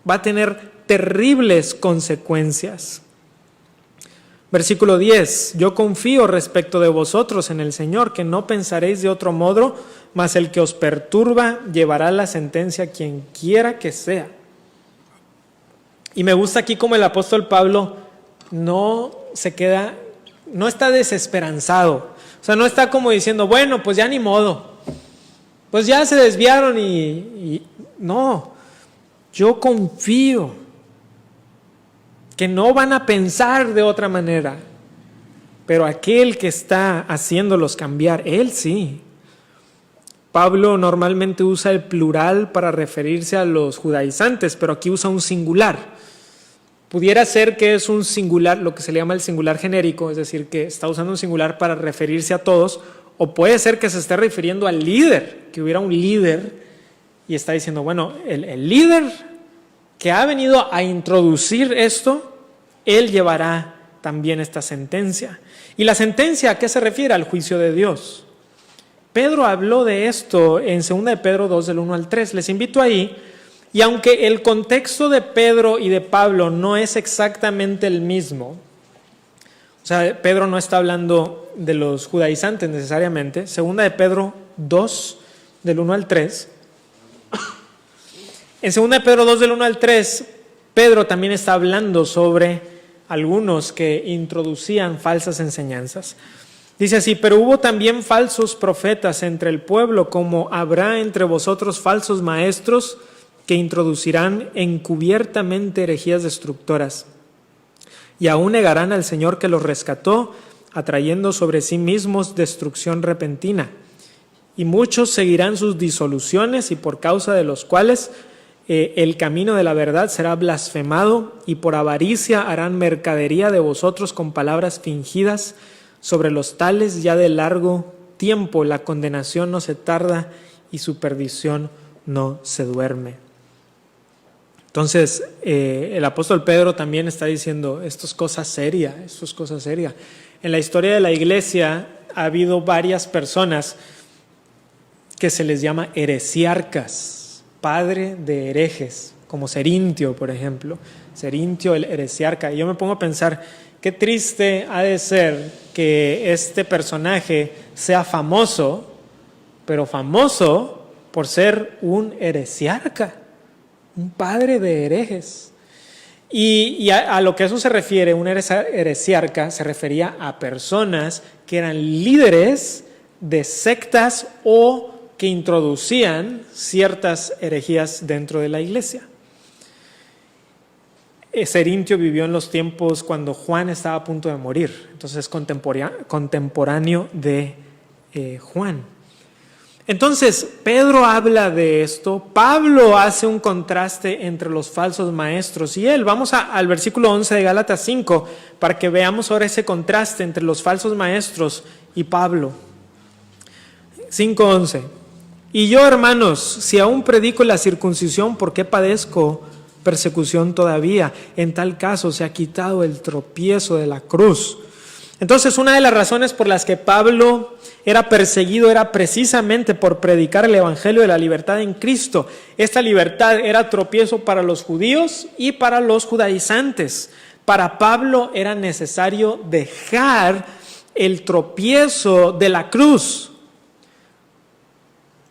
Speaker 1: va a tener terribles consecuencias. Versículo 10, yo confío respecto de vosotros en el Señor, que no pensaréis de otro modo, mas el que os perturba llevará la sentencia quien quiera que sea. Y me gusta aquí como el apóstol Pablo no está desesperanzado. O sea, no está como diciendo, bueno, pues ya ni modo, pues ya se desviaron y no, yo confío que no van a pensar de otra manera, pero aquel que está haciéndolos cambiar, él sí. Pablo normalmente usa el plural para referirse a los judaizantes, pero aquí usa un singular. Pudiera ser que es un singular, lo que se le llama el singular genérico, es decir, que está usando un singular para referirse a todos, o puede ser que se esté refiriendo al líder, que hubiera un líder y está diciendo, bueno, el líder que ha venido a introducir esto, él llevará también esta sentencia. ¿Y la sentencia a qué se refiere? Al juicio de Dios. Pedro habló de esto en 2 de Pedro 2, del 1 al 3. Les invito ahí. Y aunque el contexto de Pedro y de Pablo no es exactamente el mismo, o sea, Pedro no está hablando de los judaizantes necesariamente, 2 de Pedro 2, del 1 al 3, en 2 de Pedro 2, del 1 al 3, Pedro también está hablando sobre algunos que introducían falsas enseñanzas. Dice así, pero hubo también falsos profetas entre el pueblo, como habrá entre vosotros falsos maestros, que introducirán encubiertamente herejías destructoras, y aún negarán al Señor que los rescató, atrayendo sobre sí mismos destrucción repentina. Y muchos seguirán sus disoluciones, y por causa de los cuales el camino de la verdad será blasfemado, y por avaricia harán mercadería de vosotros con palabras fingidas. Sobre los tales ya de largo tiempo la condenación no se tarda, y su perdición no se duerme. Entonces, el apóstol Pedro también está diciendo, esto es cosa seria, esto es cosa seria. En la historia de la iglesia ha habido varias personas que se les llama heresiarcas, padre de herejes, como Cerintio, por ejemplo. Cerintio el heresiarca. Y yo me pongo a pensar, qué triste ha de ser que este personaje sea famoso, pero famoso por ser un heresiarca. Un padre de herejes. Y a lo que eso se refiere, un heresiarca se refería a personas que eran líderes de sectas o que introducían ciertas herejías dentro de la iglesia. Cerintio vivió en los tiempos cuando Juan estaba a punto de morir, entonces es contemporáneo de Juan. Entonces, Pedro habla de esto, Pablo hace un contraste entre los falsos maestros y él. Vamos al versículo 11 de Gálatas 5 para que veamos ahora ese contraste entre los falsos maestros y Pablo. 5:11. Y yo, hermanos, si aún predico la circuncisión, ¿por qué padezco persecución todavía? En tal caso se ha quitado el tropiezo de la cruz. Entonces, una de las razones por las que Pablo era perseguido era precisamente por predicar el evangelio de la libertad en Cristo. Esta libertad era tropiezo para los judíos y para los judaizantes. Para Pablo era necesario dejar el tropiezo de la cruz.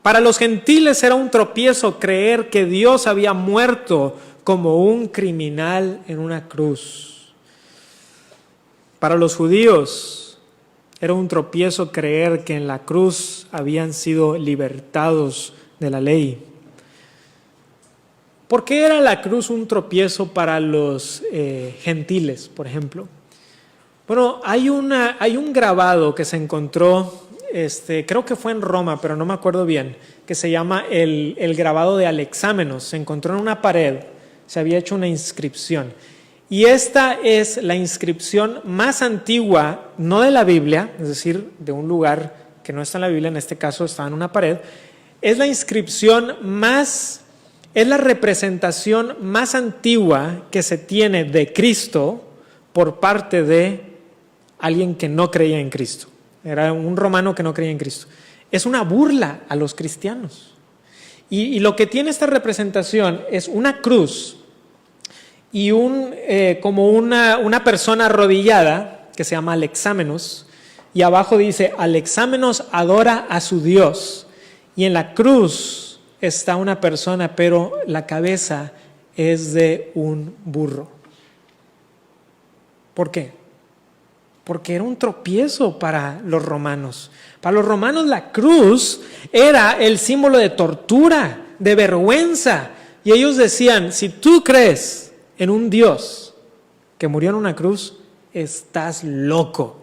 Speaker 1: Para los gentiles era un tropiezo creer que Dios había muerto como un criminal en una cruz. Para los judíos era un tropiezo creer que en la cruz habían sido libertados de la ley. ¿Por qué era la cruz un tropiezo para los gentiles, por ejemplo? Bueno, hay un grabado que se encontró, creo que fue en Roma, pero no me acuerdo bien, que se llama el grabado de Alexámenos. Se encontró en una pared, se había hecho una inscripción. Y esta es la inscripción más antigua, no de la Biblia, es decir, de un lugar que no está en la Biblia, en este caso está en una pared. Es la inscripción es la representación más antigua que se tiene de Cristo por parte de alguien que no creía en Cristo. Era un romano que no creía en Cristo. Es una burla a los cristianos. Y lo que tiene esta representación es una cruz y como una persona arrodillada que se llama Alexámenos, y abajo dice: Alexámenos adora a su Dios. Y en la cruz está una persona, pero la cabeza es de un burro. ¿Por qué? Porque era un tropiezo para los romanos. Para los romanos la cruz era el símbolo de tortura, de vergüenza. Y ellos decían: si tú crees en un Dios que murió en una cruz, estás loco.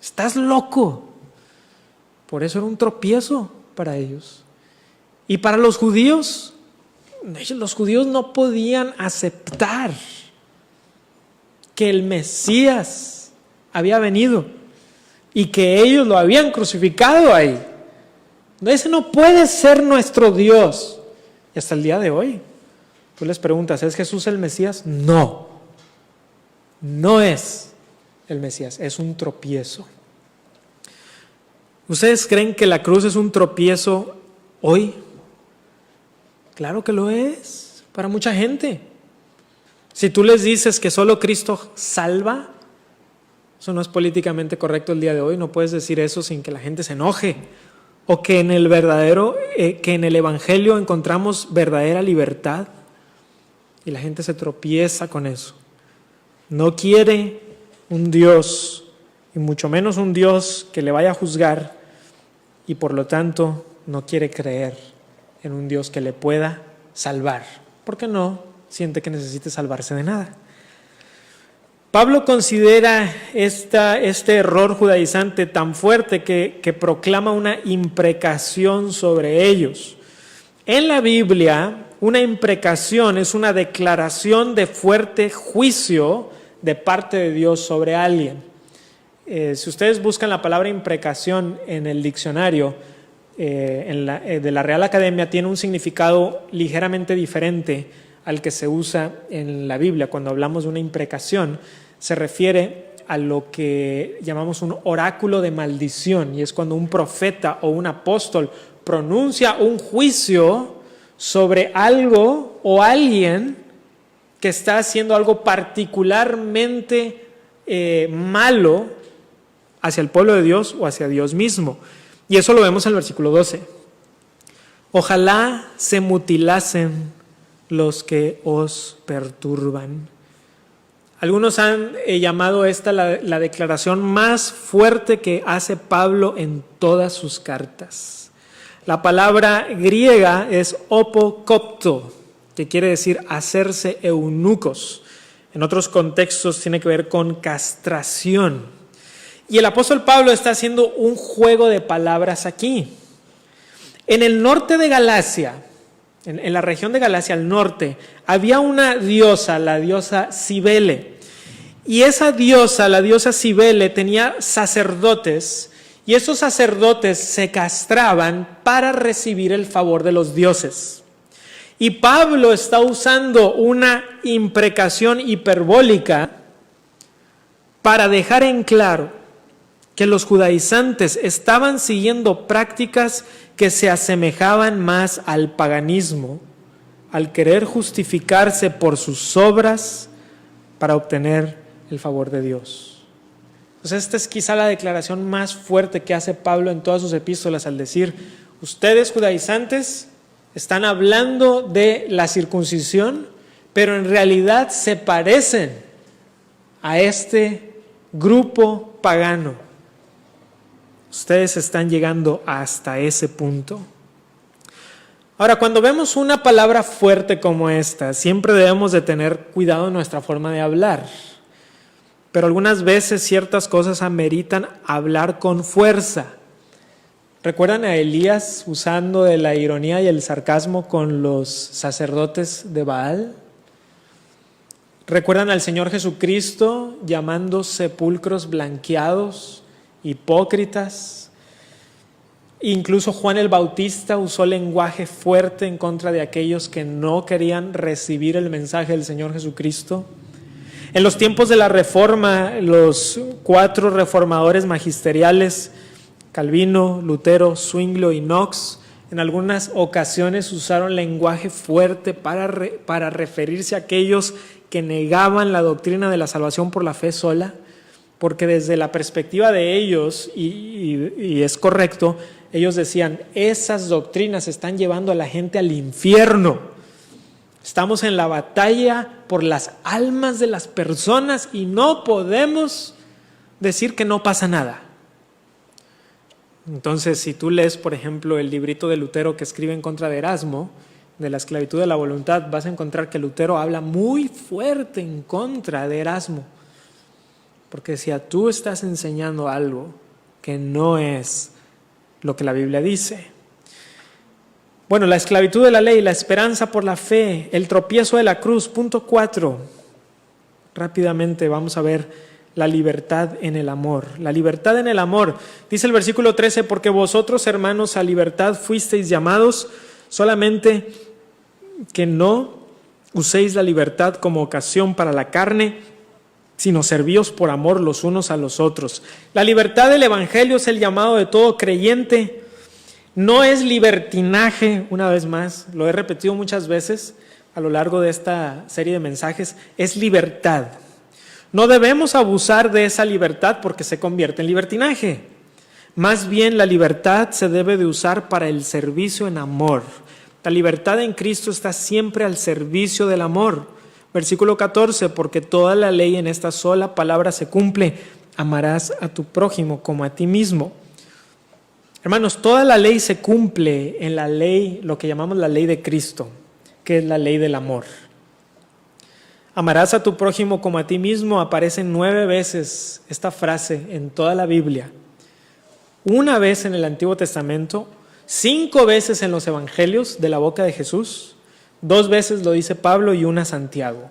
Speaker 1: Estás loco. Por eso era un tropiezo para ellos. Y para los judíos no podían aceptar que el Mesías había venido y que ellos lo habían crucificado ahí. Ese no puede ser nuestro Dios. Y hasta el día de hoy, tú les preguntas: ¿es Jesús el Mesías? No, no es el Mesías, es un tropiezo. ¿Ustedes creen que la cruz es un tropiezo hoy? Claro que lo es, para mucha gente. Si tú les dices que solo Cristo salva, eso no es políticamente correcto el día de hoy. No puedes decir eso sin que la gente se enoje. O que en el Evangelio encontramos verdadera libertad y la gente se tropieza con eso. No quiere un Dios, y mucho menos un Dios que le vaya a juzgar, y por lo tanto no quiere creer en un Dios que le pueda salvar, porque no siente que necesite salvarse de nada. Pablo considera este error judaizante tan fuerte que proclama una imprecación sobre ellos. En la Biblia, una imprecación es una declaración de fuerte juicio de parte de Dios sobre alguien. Si ustedes buscan la palabra imprecación en el diccionario de la Real Academia, tiene un significado ligeramente diferente al que se usa en la Biblia. Cuando hablamos de una imprecación, se refiere a lo que llamamos un oráculo de maldición, y es cuando un profeta o un apóstol pronuncia un juicio sobre algo o alguien que está haciendo algo particularmente malo hacia el pueblo de Dios o hacia Dios mismo. Y eso lo vemos en el versículo 12. Ojalá se mutilasen los que os perturban. Algunos han llamado esta la declaración más fuerte que hace Pablo en todas sus cartas. La palabra griega es opokopto, que quiere decir hacerse eunucos. En otros contextos tiene que ver con castración. Y el apóstol Pablo está haciendo un juego de palabras aquí. En el norte de Galacia, en la región de Galacia, al norte, había una diosa, la diosa Cibele. Y esa diosa, la diosa Cibele, tenía sacerdotes, y esos sacerdotes se castraban para recibir el favor de los dioses. Y Pablo está usando una imprecación hiperbólica para dejar en claro que los judaizantes estaban siguiendo prácticas que se asemejaban más al paganismo, al querer justificarse por sus obras para obtener el favor de Dios. Entonces esta es quizá la declaración más fuerte que hace Pablo en todas sus epístolas al decir, ustedes judaizantes están hablando de la circuncisión, pero en realidad se parecen a este grupo pagano. Ustedes están llegando hasta ese punto. Ahora, cuando vemos una palabra fuerte como esta, siempre debemos de tener cuidado en nuestra forma de hablar. Pero algunas veces ciertas cosas ameritan hablar con fuerza. ¿Recuerdan a Elías usando de la ironía y el sarcasmo con los sacerdotes de Baal? ¿Recuerdan al Señor Jesucristo llamando sepulcros blanqueados, hipócritas? Incluso Juan el Bautista usó lenguaje fuerte en contra de aquellos que no querían recibir el mensaje del Señor Jesucristo. En los tiempos de la Reforma, los 4 reformadores magisteriales, Calvino, Lutero, Zwinglio y Knox, en algunas ocasiones usaron lenguaje fuerte para referirse a aquellos que negaban la doctrina de la salvación por la fe sola, porque desde la perspectiva de ellos, y es correcto, ellos decían, esas doctrinas están llevando a la gente al infierno. Estamos en la batalla por las almas de las personas y no podemos decir que no pasa nada. Entonces, si tú lees, por ejemplo, el librito de Lutero que escribe en contra de Erasmo, de la esclavitud de la voluntad, vas a encontrar que Lutero habla muy fuerte en contra de Erasmo. Porque si tú estás enseñando algo que no es lo que la Biblia dice. Bueno, la esclavitud de la ley, la esperanza por la fe, el tropiezo de la cruz. Punto 4. Rápidamente vamos a ver la libertad en el amor. La libertad en el amor. Dice el versículo 13, porque vosotros, hermanos, a libertad fuisteis llamados, solamente que no uséis la libertad como ocasión para la carne, sino servíos por amor los unos a los otros. La libertad del evangelio es el llamado de todo creyente. No es libertinaje, una vez más, lo he repetido muchas veces a lo largo de esta serie de mensajes, es libertad. No debemos abusar de esa libertad porque se convierte en libertinaje. Más bien la libertad se debe de usar para el servicio en amor. La libertad en Cristo está siempre al servicio del amor. Versículo 14, porque toda la ley en esta sola palabra se cumple, amarás a tu prójimo como a ti mismo. Hermanos, toda la ley se cumple en la ley, lo que llamamos la ley de Cristo, que es la ley del amor. Amarás a tu prójimo como a ti mismo, aparece 9 veces esta frase en toda la Biblia. 1 vez en el Antiguo Testamento, 5 veces en los Evangelios de la boca de Jesús, 2 veces lo dice Pablo y 1 Santiago.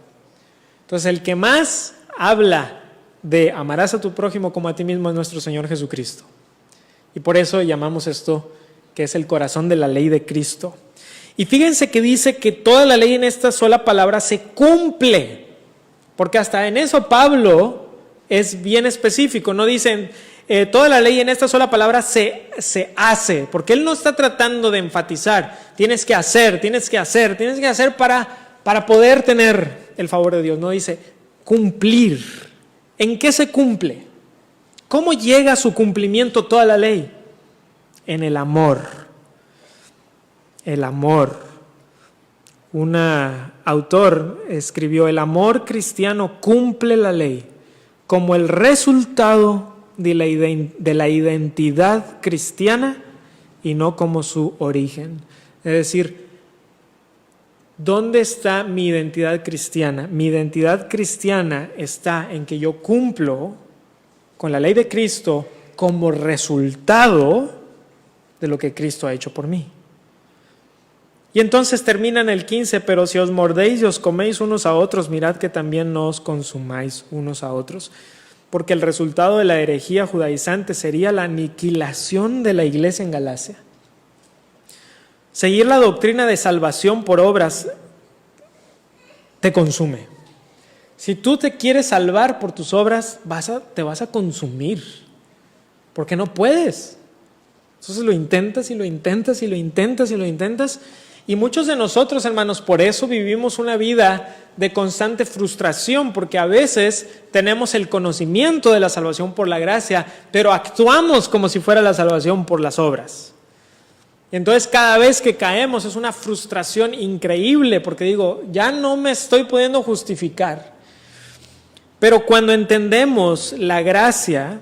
Speaker 1: Entonces el que más habla de amarás a tu prójimo como a ti mismo es nuestro Señor Jesucristo. Y por eso llamamos esto que es el corazón de la ley de Cristo. Y fíjense que dice que toda la ley en esta sola palabra se cumple, porque hasta en eso Pablo es bien específico, no dicen toda la ley en esta sola palabra se hace, porque él no está tratando de enfatizar, tienes que hacer para poder tener el favor de Dios, no dice cumplir. ¿En qué se cumple? ¿Cómo llega a su cumplimiento toda la ley? En el amor. El amor. Un autor escribió, el amor cristiano cumple la ley como el resultado de la identidad cristiana y no como su origen. Es decir, ¿dónde está mi identidad cristiana? Mi identidad cristiana está en que yo cumplo con la ley de Cristo como resultado de lo que Cristo ha hecho por mí. Y entonces termina en el 15, pero si os mordéis y os coméis unos a otros, mirad que también no os consumáis unos a otros, porque el resultado de la herejía judaizante sería la aniquilación de la iglesia en Galacia. Seguir la doctrina de salvación por obras te consume. Si tú te quieres salvar por tus obras, te vas a consumir, porque no puedes. Entonces lo intentas y lo intentas y lo intentas y lo intentas. Y muchos de nosotros, hermanos, por eso vivimos una vida de constante frustración, porque a veces tenemos el conocimiento de la salvación por la gracia, pero actuamos como si fuera la salvación por las obras. Entonces cada vez que caemos es una frustración increíble, porque digo, ya no me estoy pudiendo justificar. Pero cuando entendemos la gracia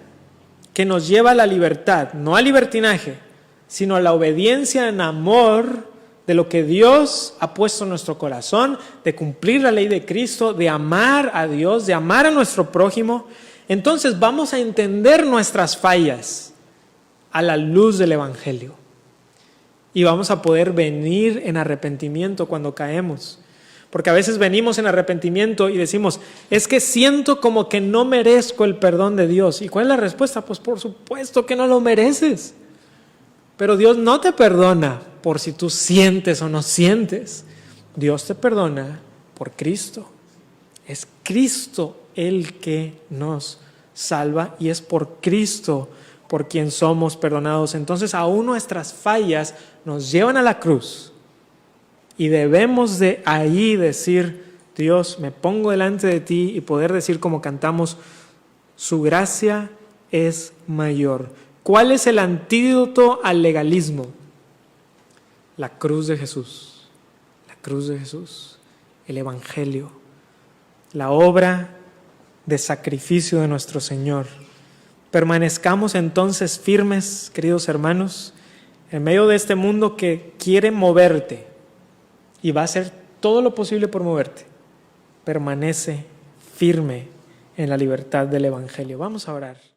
Speaker 1: que nos lleva a la libertad, no al libertinaje, sino a la obediencia en amor de lo que Dios ha puesto en nuestro corazón, de cumplir la ley de Cristo, de amar a Dios, de amar a nuestro prójimo, entonces vamos a entender nuestras fallas a la luz del Evangelio. Y vamos a poder venir en arrepentimiento cuando caemos. Porque a veces venimos en arrepentimiento y decimos, es que siento como que no merezco el perdón de Dios. ¿Y cuál es la respuesta? Pues por supuesto que no lo mereces. Pero Dios no te perdona por si tú sientes o no sientes. Dios te perdona por Cristo. Es Cristo el que nos salva y es por Cristo por quien somos perdonados. Entonces aún nuestras fallas nos llevan a la cruz y debemos de ahí decir, Dios, me pongo delante de ti, y poder decir como cantamos, su gracia es mayor. ¿Cuál es el antídoto al legalismo? La cruz de Jesús, la cruz de Jesús, el Evangelio, la obra de sacrificio de nuestro Señor. Permanezcamos entonces firmes, queridos hermanos, en medio de este mundo que quiere moverte y va a hacer todo lo posible por moverte. Permanece firme en la libertad del Evangelio. Vamos a orar.